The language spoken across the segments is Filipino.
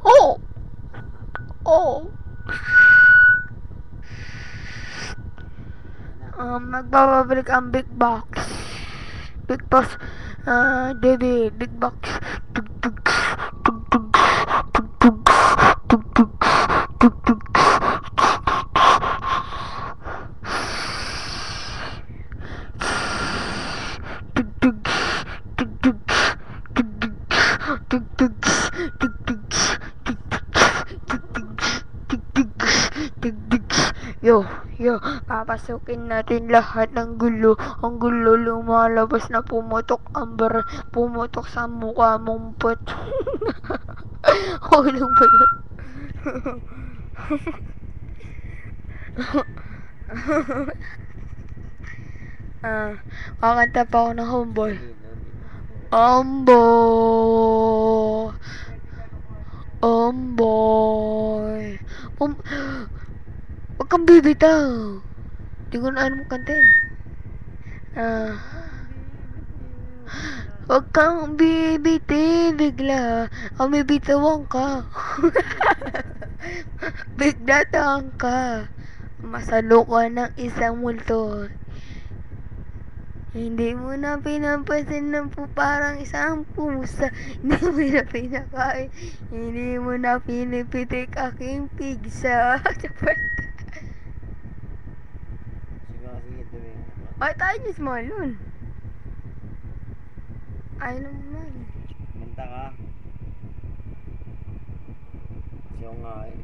Oh! Oh! Magbabalik ang big box. Big box. Baby, big box. Tug tug tug tug tug tug tug tug tug tug. Tug tug tug tug tug tug tug tug tug. Yo, papasukin natin lahat ng gulo. Ang gulo lumalabas na pumutok sa mukha mong put. Ulang ba yun? Kakanta pa ako ng homeboy. Homeboy. Huwag kang bibitaw. Di ko na alam kantin. Huwag kang bibiti bigla. Bibitawan ka. Biglataan ka. Masalo ka ng isang multo. Hindi mo na pinapansin na po parang isang pusa. Hindi mo na pinakain. Hindi mo na pinipitik aking pigsa. Ay, tayo niya small yun. Ay naman. Manta ka. Siya nga eh.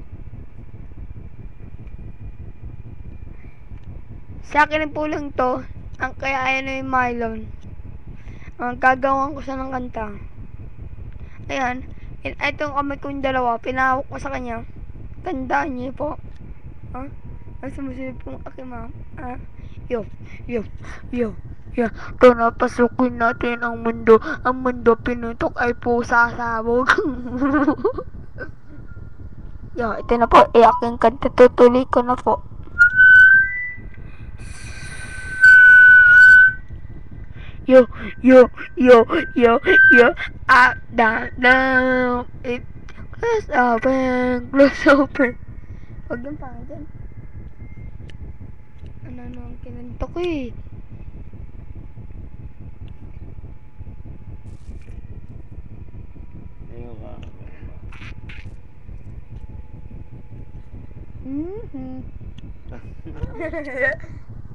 Sa akin po lang to. Ang kaya ayaw na yung Mylon. Ang gagawin ko siya ng kanta. Ayan. Itong kamay kong dalawa. Pinahawak ko sa kanya. Tandaan niyo po. Ang sumusunod pong aking ma'am. Yo. Pinapasukin natin ang mundo. Ang mundo pinutok ay pusa sabog. Yo, ito na po. Aking kanta. Tutuloy ko na po. Yo, down, it, close open. Huwag yung pangit dyan. Ano ang kinanta ko eh. Ayun ka.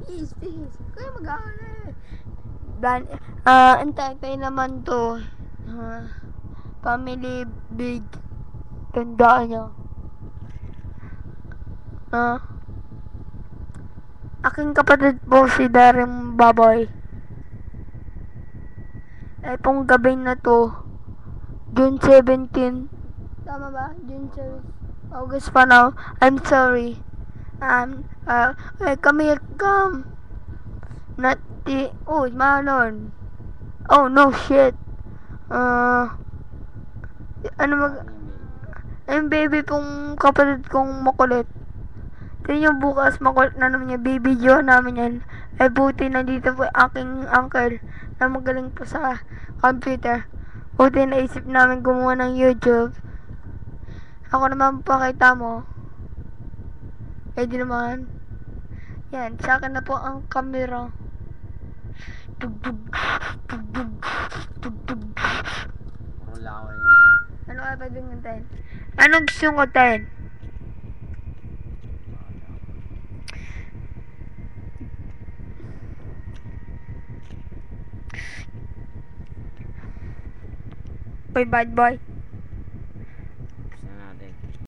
Peace. Kaya mag-aala eh. Antay naman to. Family big. Tandaan nyo. Aking kapatid po si Darren Baboy. Pong gabi na to. June 17. Tama ba? June 7. August pa now. I'm sorry. Come here. Not the... Oh, Malon. Oh, no shit. Yung baby pong kapatid kong makulit. Tingnan yung bukas makulit na naman niya. Video namin yan. Buti na dito po aking uncle na magaling po sa computer. Buti naisip namin gumawa ng YouTube. Ako naman pakita mo. Di naman. Yan, sa akin na po ang camera. Lawan yun. Ano kaya pwedeng kantahin? Anong gusto yung kantahin? Boy, bad boy.